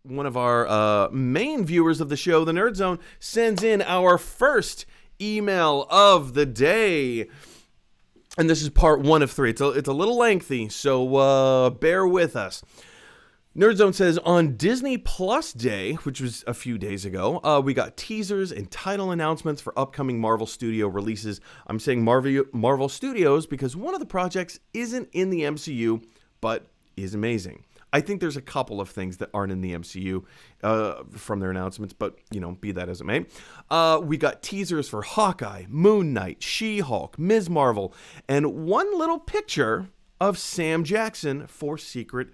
one of our main viewers of the show, the Nerd Zone, sends in our first email of the day. And this is part 1 of 3. It's a little lengthy, so bear with us. Nerd Zone says, on Disney Plus Day, which was a few days ago, we got teasers and title announcements for upcoming Marvel Studio releases. I'm saying Marvel Studios because one of the projects isn't in the MCU, but is amazing. I think there's a couple of things that aren't in the MCU from their announcements, but, be that as it may. We got teasers for Hawkeye, Moon Knight, She-Hulk, Ms. Marvel, and one little picture of Sam Jackson for Secret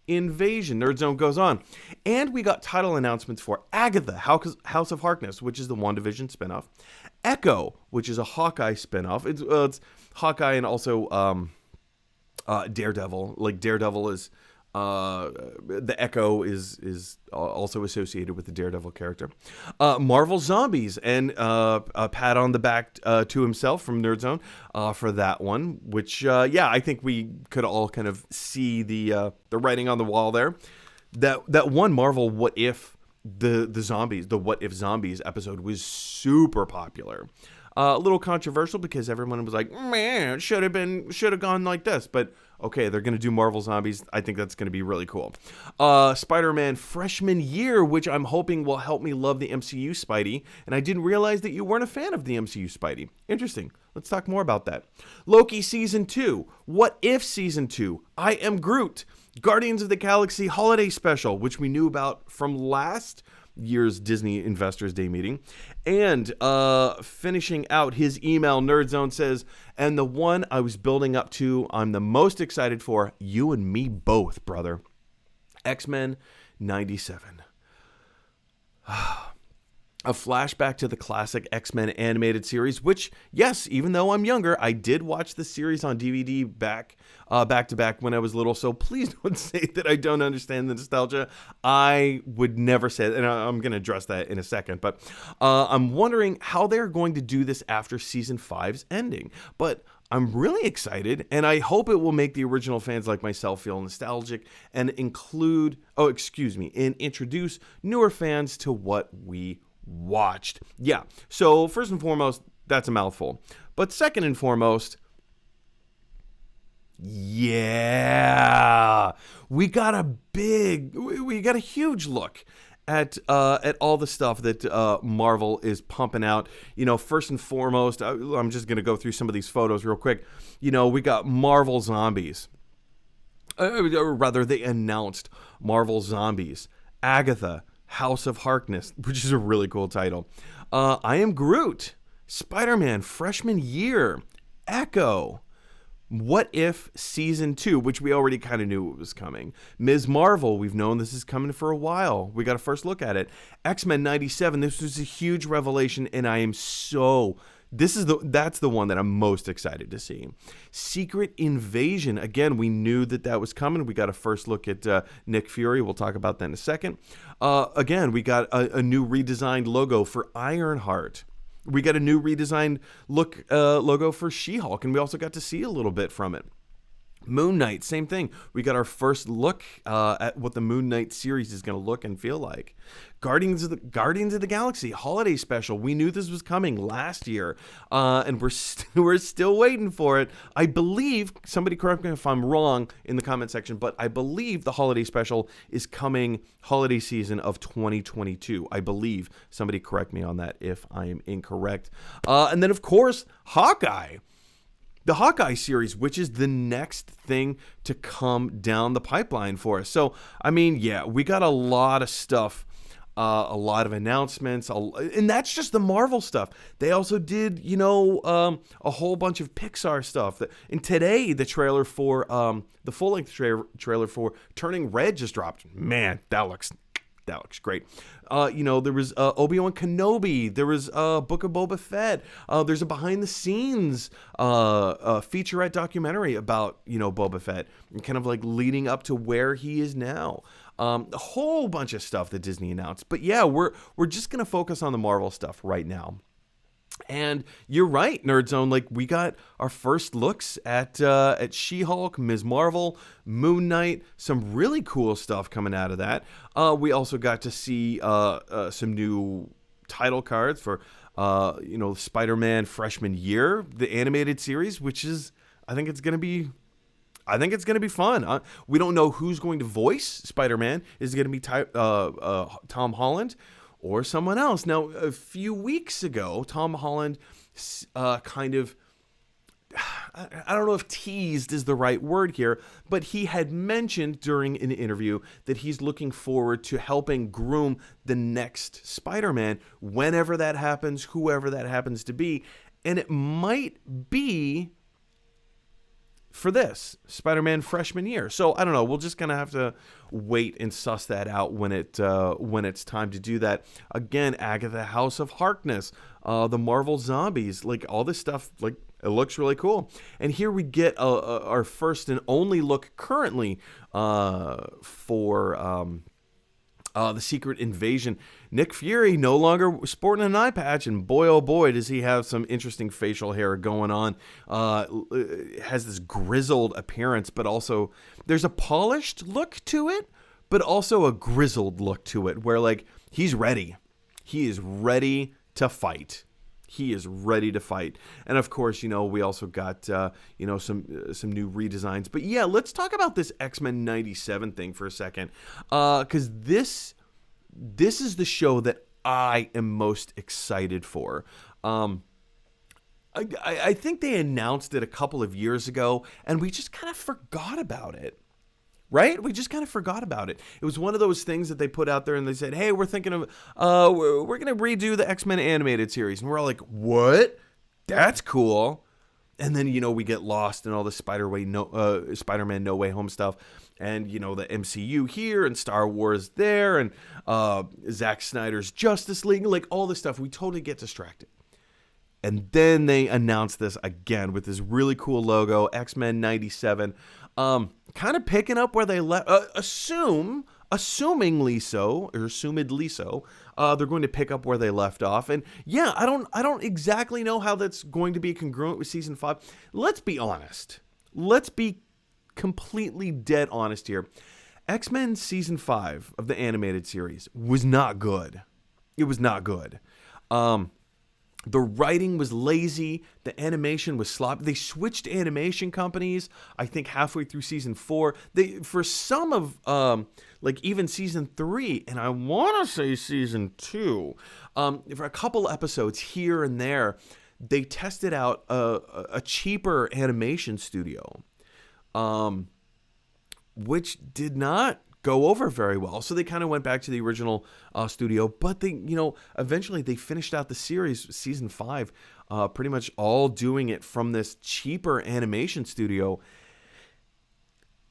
Invasion. Nerd Zone goes on. And we got title announcements for Agatha, House of Harkness, which is the WandaVision spinoff. Echo, which is a Hawkeye spinoff. It's Hawkeye and also Daredevil. Like, Daredevil is... the Echo is also associated with the Daredevil character. Marvel Zombies, and a pat on the back to himself from Nerd Zone for that one, which I think we could all kind of see the writing on the wall there. That one Marvel What If the What If Zombies episode was super popular. A little controversial because everyone was like, man, it should have gone like this, but okay, they're going to do Marvel Zombies. I think that's going to be really cool. Spider-Man Freshman Year, which I'm hoping will help me love the MCU Spidey. And I didn't realize that you weren't a fan of the MCU Spidey. Interesting. Let's talk more about that. Loki Season 2. What If Season 2. I Am Groot. Guardians of the Galaxy Holiday Special, which we knew about from last year's Disney Investors Day meeting. And finishing out his email, Nerd Zone says, and the one I was building up to, I'm the most excited for, you and me both, brother. X-Men 97. A flashback to the classic X-Men animated series, which, yes, even though I'm younger, I did watch the series on DVD back to back when I was little, so please don't say that I don't understand the nostalgia. I would never say that, and I'm going to address that in a second, but I'm wondering how they're going to do this after Season 5's ending, but I'm really excited, and I hope it will make the original fans like myself feel nostalgic and introduce newer fans to what we watched. Yeah, so first and foremost, that's a mouthful. But second and foremost, yeah, we got a huge look at all the stuff that Marvel is pumping out. First and foremost, I'm just going to go through some of these photos real quick. We got Marvel Zombies. Or rather, they announced Marvel Zombies. Agatha, House of Harkness, which is a really cool title. I Am Groot. Spider-Man Freshman Year. Echo. What If Season 2, which we already kind of knew it was coming. Ms. Marvel, we've known this is coming for a while. We got a first look at it. X-Men 97, this was a huge revelation, and I am that's the one that I'm most excited to see. Secret Invasion, again, we knew that was coming. We got a first look at Nick Fury. We'll talk about that in a second. Again, we got a new redesigned logo for Ironheart. We got a new redesigned logo for She-Hulk, and we also got to see a little bit from it. Moon Knight, same thing. We got our first look at what the Moon Knight series is going to look and feel like. Guardians of the Galaxy Holiday Special. We knew this was coming last year, and we're still waiting for it. I believe, somebody correct me if I'm wrong in the comment section, but I believe the Holiday Special is coming holiday season of 2022. I believe. Somebody correct me on that if I am incorrect. And then, of course, Hawkeye. The Hawkeye series, which is the next thing to come down the pipeline for us. So, we got a lot of stuff, a lot of announcements, and that's just the Marvel stuff. They also did, a whole bunch of Pixar stuff. And today, the trailer for, the full-length trailer for Turning Red just dropped. Man, that looks great. There was Obi-Wan Kenobi. There was Book of Boba Fett. There's a behind-the-scenes featurette documentary about, Boba Fett, and kind of like leading up to where he is now. A whole bunch of stuff that Disney announced. But yeah, we're just going to focus on the Marvel stuff right now. And you're right, Nerd Zone. Like, we got our first looks at She-Hulk, Ms. Marvel, Moon Knight, some really cool stuff coming out of that. We also got to see some new title cards for Spider-Man Freshman Year, the animated series, which is, I think it's gonna be fun. We don't know who's going to voice Spider-Man. Is it going to be Tom Holland or someone else? Now, a few weeks ago, Tom Holland kind of, I don't know if teased is the right word here, but he had mentioned during an interview that he's looking forward to helping groom the next Spider-Man, whenever that happens, whoever that happens to be. And it might be for this Spider-Man Freshman Year. So I don't know. We'll just gonna have to wait and suss that out when it's time to do that. Again, Agatha House of Harkness, the Marvel Zombies, like all this stuff, like it looks really cool. And here we get our first and only look currently for the Secret Invasion. Nick Fury no longer sporting an eye patch, and boy, oh boy, does he have some interesting facial hair going on. Has this grizzled appearance, but also there's a polished look to it, but also a grizzled look to it, where like he's ready. He is ready to fight. He is ready to fight. And of course, we also got, some new redesigns. But yeah, let's talk about this X-Men 97 thing for a second. Because this is the show that I am most excited for. I think they announced it a couple of years ago, and we just kind of forgot about it. Right? We just kind of forgot about it. It was one of those things that they put out there and they said, hey, we're thinking of, we're going to redo the X-Men animated series. And we're all like, what? That's cool. And then, we get lost in all the Spider-Man No Way Home stuff. And, the MCU here and Star Wars there and Zack Snyder's Justice League, like all this stuff. We totally get distracted. And then they announced this again with this really cool logo, X-Men 97. Kind of picking up where they left, assumingly so, they're going to pick up where they left off. And yeah, I don't exactly know how that's going to be congruent with season 5. Let's be honest. Let's be completely dead honest here. X-Men season 5 of the animated series was not good. It was not good. The writing was lazy. The animation was sloppy. They switched animation companies, I think, halfway through season 4. For some of, even season 3, and I want to say season 2, for a couple episodes here and there, they tested out a cheaper animation studio, which did not go over very well. So they kind of went back to the original studio, but they, eventually they finished out the series, season 5, pretty much all doing it from this cheaper animation studio.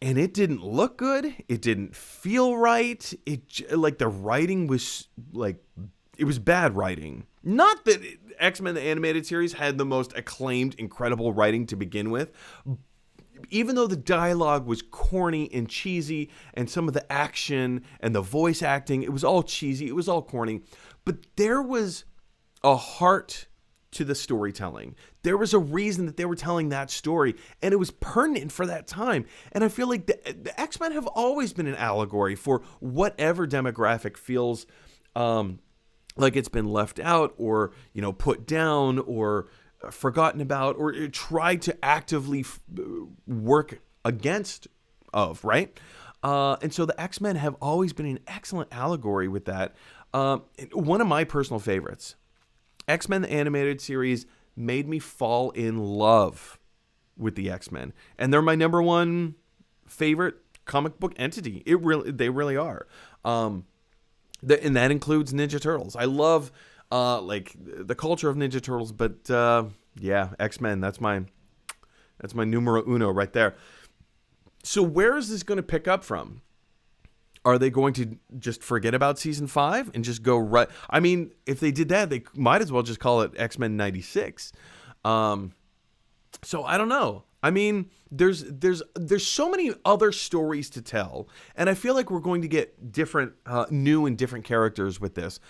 And it didn't look good. It didn't feel right. The writing was it was bad writing. Not that X-Men the animated series had the most acclaimed, incredible writing to begin with, even though the dialogue was corny and cheesy, and some of the action and the voice acting, it was all cheesy, it was all corny, but there was a heart to the storytelling. There was a reason that they were telling that story, and it was pertinent for that time. And I feel like the X-Men have always been an allegory for whatever demographic feels like it's been left out, or put down, or forgotten about, or tried to actively work against of, right? And so the X-Men have always been an excellent allegory with that. One of my personal favorites, X-Men the animated series, made me fall in love with the X-Men, and they're my number one favorite comic book entity. They really are. And that includes Ninja Turtles. I love the culture of Ninja Turtles, but yeah, X-Men, that's my numero uno right there. So where is this going to pick up from? Are they going to just forget about season 5 and just go right? I mean, if they did that, they might as well just call it X-Men 96. So I don't know. I mean, there's so many other stories to tell, and I feel like we're going to get different, new and different characters with this.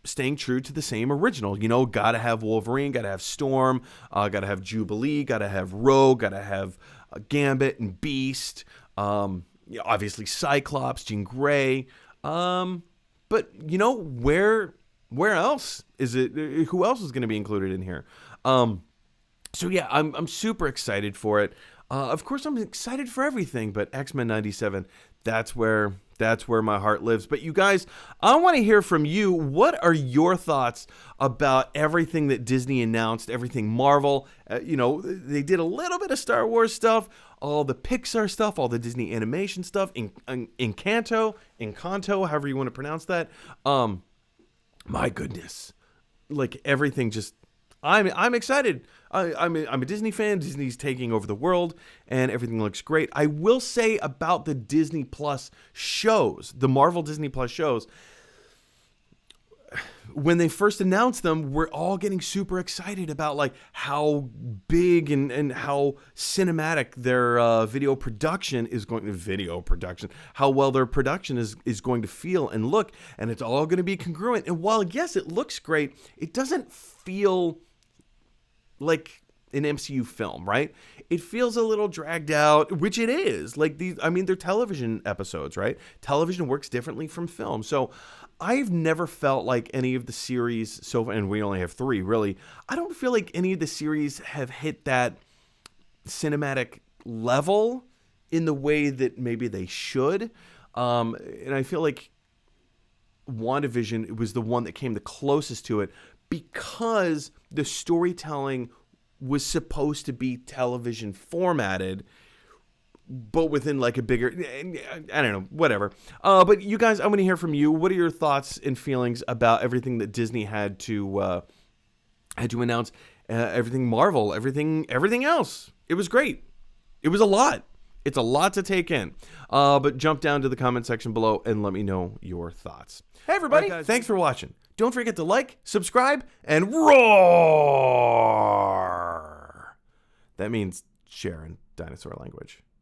staying true to the same original. You know, gotta have Wolverine, gotta have Storm, gotta have Jubilee, gotta have Rogue, gotta have Gambit and Beast. Obviously Cyclops, Jean Grey. But you know, where else is it? Who else is going to be included in here? So yeah, I'm super excited for it. Of course, I'm excited for everything, but X-Men '97, that's where my heart lives. But you guys, I want to hear from you. What are your thoughts about everything that Disney announced, everything Marvel? You know, they did a little bit of Star Wars stuff, all the Pixar stuff, all the Disney animation stuff, Encanto, however you want to pronounce that. My goodness, like everything just, I'm excited. I'm a Disney fan. Disney's taking over the world, and everything looks great. I will say about the Disney Plus shows, the Marvel Disney Plus shows, when they first announced them, we're all getting super excited about like how big and how cinematic their video production, how well their production is going to feel and look, and it's all going to be congruent. And while yes, it looks great, it doesn't feel like an MCU film, right? It feels a little dragged out, which it is. Like they're television episodes, right? Television works differently from film. So I've never felt like any of the series and we only have 3 really. I don't feel like any of the series have hit that cinematic level in the way that maybe they should. And I feel like WandaVision was the one that came the closest to it, because the storytelling was supposed to be television formatted, but within like a bigger, I don't know, whatever. But you guys, I'm going to hear from you. What are your thoughts and feelings about everything that Disney had to announce? Everything Marvel, everything else. It was great. It was a lot. It's a lot to take in. But jump down to the comment section below and let me know your thoughts. Hey everybody, right, thanks for watching. Don't forget to like, subscribe, and roar. That means share in dinosaur language.